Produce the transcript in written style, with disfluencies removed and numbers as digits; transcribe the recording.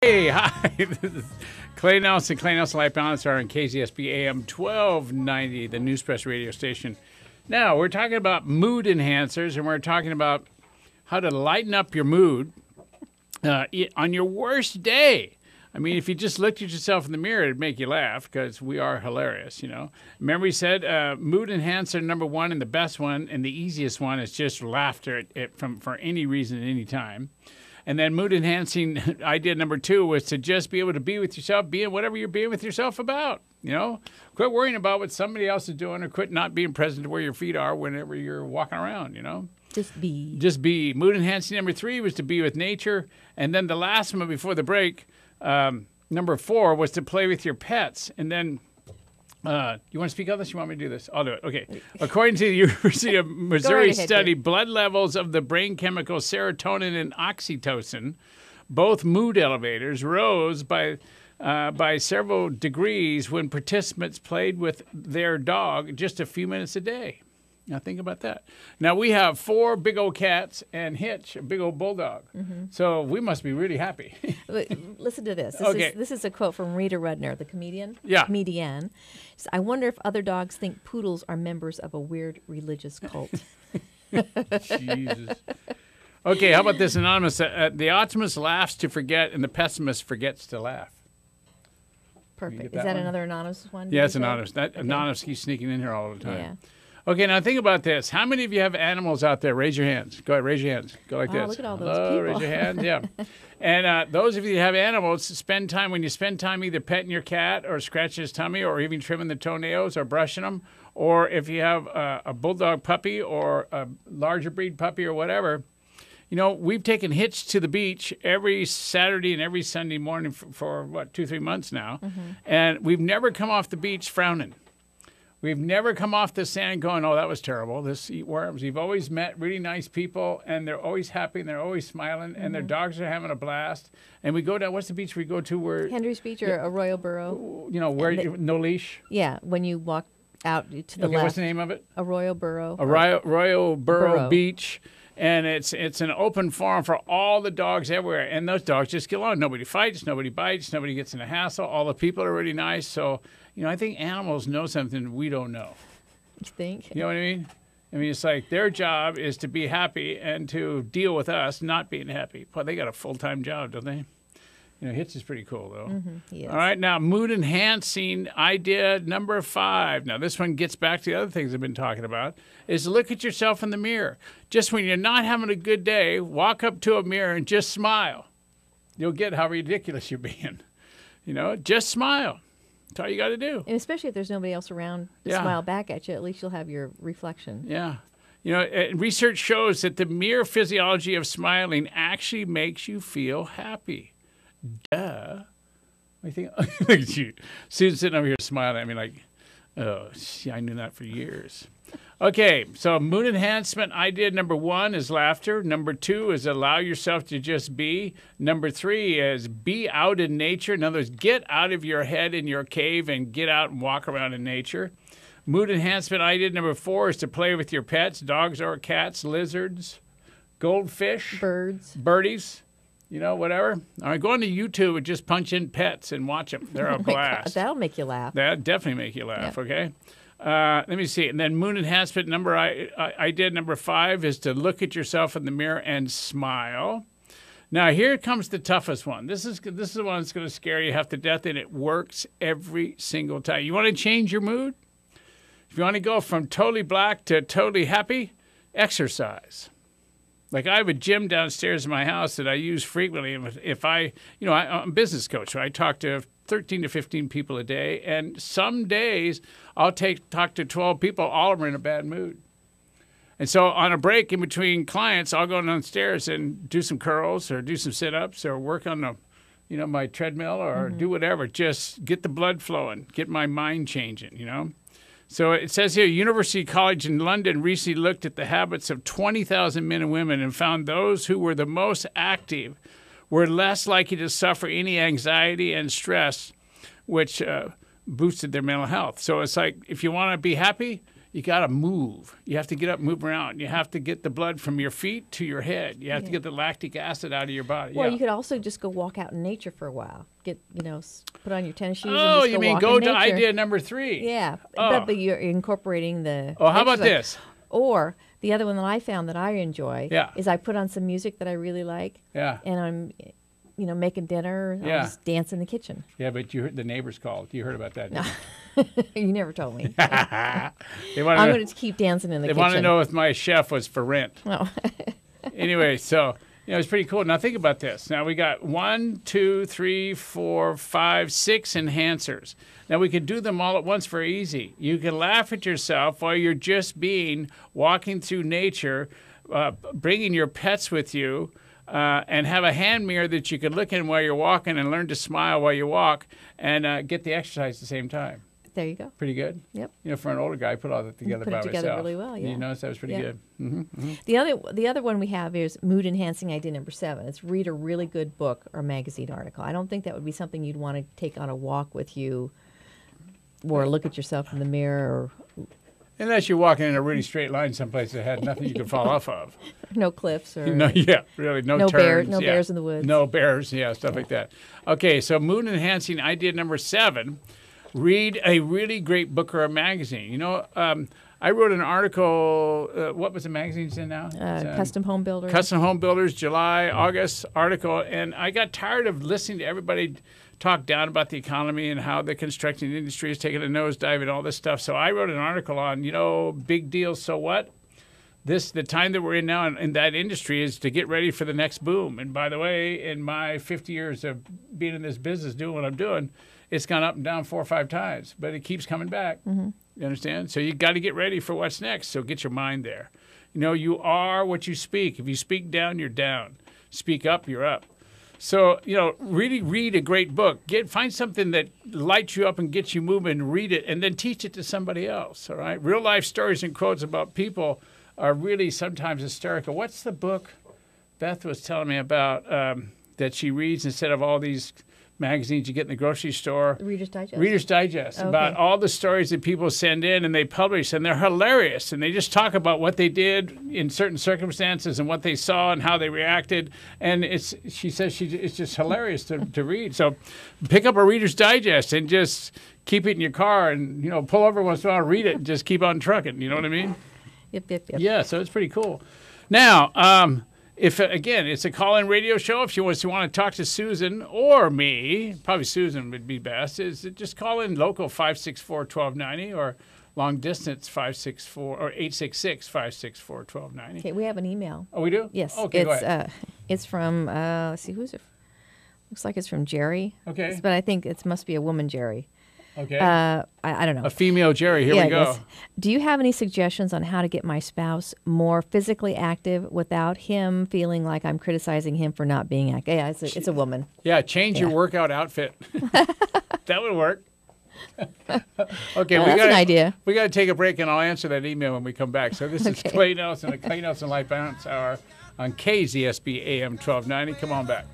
Hey, hi. This is Clay Nelson, Clay Nelson Life Balance Hour on KZSB AM 1290, the News Press radio station. Now, we're talking about mood enhancers, and we're talking about how to lighten up your mood on your worst day. I mean, if you just looked at yourself in the mirror, it'd make you laugh because we are hilarious, you know. Remember, we said mood enhancer number one and the best one and the easiest one is just laughter for any reason at any time. And then mood enhancing idea number two was to just be able to be with yourself, be in whatever you're being with yourself about, you know. Quit worrying about what somebody else is doing or quit not being present to where your feet are whenever you're walking around, you know. Just be. Just be. Mood enhancing number three was to be with nature. And then the last one before the break, number four was to play with your pets. And then, you want to speak on this? You want me to do this? I'll do it. Okay. According to the University of Missouri study, blood levels of the brain chemicals serotonin and oxytocin, both mood elevators, rose by several degrees when participants played with their dog just a few minutes a day. Now, think about that. Now, we have 4 big old cats and Hitch, a big old bulldog. Mm-hmm. So we must be really happy. Listen to this. This is a quote from Rita Rudner, the comedian. Yeah. Comedian. I wonder if other dogs think poodles are members of a weird religious cult. Jesus. Okay, how about this, Anonymous? The optimist laughs to forget and the pessimist forgets to laugh. Perfect. Is that another anonymous one? Yeah, it's anonymous. Anonymous keeps sneaking in here all the time. Yeah. Okay, now think about this. How many of you have animals out there? Raise your hands. Go ahead, raise your hands. Go like this. Look at all those people. Raise your hands, yeah. And those of you that have animals, when you spend time either petting your cat or scratching his tummy or even trimming the toenails or brushing them, or if you have a bulldog puppy or a larger breed puppy or whatever, you know, we've taken Hitch to the beach every Saturday and every Sunday morning for what, 2-3 months now, and we've never come off the beach frowning. We've never come off the sand going, oh, that was terrible. This eat worms. We've always met really nice people, and they're always happy, and they're always smiling, and their dogs are having a blast. And we go down, what's the beach we go to where? Hendry's Beach or Arroyo Burro. You know, where no leash? Yeah, when you walk out to the left. left. What's the name of it? Arroyo Burro. Arroyo Burro Beach. And it's an open forum for all the dogs everywhere. And those dogs just get along. Nobody fights, nobody bites, nobody gets in a hassle. All the people are really nice. So, you know, I think animals know something we don't know. You think? You know what I mean? I mean, it's like their job is to be happy and to deal with us not being happy. Well, they got a full-time job, don't they? You know, Hitch is pretty cool, though. Yes. All right, now, mood-enhancing idea number 5. Now, this one gets back to the other things I've been talking about, is look at yourself in the mirror. Just when you're not having a good day, walk up to a mirror and just smile. You'll get how ridiculous you're being. You know, just smile. That's all you got to do. And especially if there's nobody else around to smile back at you, at least you'll have your reflection. Yeah. You know, research shows that the mere physiology of smiling actually makes you feel happy. Duh. I think, look at you. Susan's sitting over here smiling at me like, oh, I knew that for years. Okay, so mood enhancement idea number 1 is laughter. Number 2 is allow yourself to just be. Number 3 is be out in nature. In other words, get out of your head in your cave and get out and walk around in nature. Mood enhancement idea number 4 is to play with your pets, dogs or cats, lizards, goldfish, birdies. You know, whatever. All right, go on to YouTube and just punch in pets and watch them. They're a blast. God, that'll make you laugh. That'll definitely make you laugh, okay? Let me see. And then mood enhancement idea number 5 is to look at yourself in the mirror and smile. Now, here comes the toughest one. This is the one that's going to scare you half to death, and it works every single time. You want to change your mood? If you want to go from totally black to totally happy, exercise. Like I have a gym downstairs in my house that I use frequently. And if I'm a business coach, so I talk to 13 to 15 people a day. And some days I'll talk to 12 people, all of them are in a bad mood. And so on a break in between clients, I'll go downstairs and do some curls or do some sit-ups or work on my treadmill or do whatever. Just get the blood flowing, get my mind changing, you know. So it says here, University College in London recently looked at the habits of 20,000 men and women and found those who were the most active were less likely to suffer any anxiety and stress, which boosted their mental health. So it's like, if you want to be happy, you got to move. You have to get up and move around. You have to get the blood from your feet to your head. You have to get the lactic acid out of your body. Well, you could also just go walk out in nature for a while. Get, put on your tennis shoes and Oh, just you go mean walk go in to nature. idea number 3. Yeah, Oh. but you're incorporating the Oh, how about exercise. this? Or the other one that I found that I enjoy Yeah. is I put on some music that I really like. Yeah. And I'm, making dinner. Yeah. I'll just dance in the kitchen. Yeah, but you heard the neighbors called. You heard about that? No. You never told me. They want I'm to going to keep dancing in the kitchen. They want to know if my chef was for rent. No. Anyway, so it's pretty cool. Now think about this. Now we got 1, 2, 3, 4, 5, 6 enhancers. Now we can do them all at once very easy. You can laugh at yourself while you're just walking through nature, bringing your pets with you, and have a hand mirror that you can look in while you're walking and learn to smile while you walk and get the exercise at the same time. There you go. Pretty good. Yep. For an older guy, I put all that together by myself. Put it together really well, yeah. You notice that was pretty good. Mm-hmm. The other one we have is mood enhancing idea number 7. It's read a really good book or magazine article. I don't think that would be something you'd want to take on a walk with you or look at yourself in the mirror. Unless you're walking in a really straight line someplace that had nothing you could fall off of. No cliffs or no turns. Bears in the woods. No bears, stuff like that. Okay, so mood enhancing idea number 7. Read a really great book or a magazine. I wrote an article. What was the magazine in now? Custom Home Builders. Custom Home Builders, July, August article. And I got tired of listening to everybody talk down about the economy and how the construction industry is taking a nosedive and all this stuff. So I wrote an article on, big deal, so what? The time that we're in now in that industry is to get ready for the next boom. And by the way, in my 50 years of being in this business, doing what I'm doing, it's gone up and down 4 or 5 times, but it keeps coming back. Mm-hmm. You understand? So you got to get ready for what's next. So get your mind there. You are what you speak. If you speak down, you're down. Speak up, you're up. So, really read a great book. Find something that lights you up and gets you moving, read it, and then teach it to somebody else, all right? Real life stories and quotes about people are really sometimes hysterical. What's the book Beth was telling me about that she reads instead of all these magazines you get in the grocery store? Reader's Digest. Reader's Digest, okay. About all the stories that people send in and they publish, and they're hilarious. And they just talk about what they did in certain circumstances and what they saw and how they reacted. And she says it's just hilarious to read. So pick up a Reader's Digest and just keep it in your car and, pull over once in a while, read it, and just keep on trucking. You know what I mean? Yep. Yeah, so it's pretty cool. Now, if again, it's a call-in radio show. If you want to talk to Susan or me, probably Susan would be best. Is just call in local 564-1290 or long distance 564 or 866-564-1290. Okay, we have an email. Oh, we do? Yes. Okay, go ahead. It's from let's see, who's it? Looks like it's from Jerry. Okay. But I think it must be a woman, Jerry. Okay. I don't know. A female Jerry. Here we go. Do you have any suggestions on how to get my spouse more physically active without him feeling like I'm criticizing him for not being active? Yeah, it's a woman. Yeah, change your workout outfit. That would work. Okay, that's an idea. We got to take a break, and I'll answer that email when we come back. So this is Clay Nelson, the Clay Nelson Life Balance Hour on KZSB AM 1290. Come on back.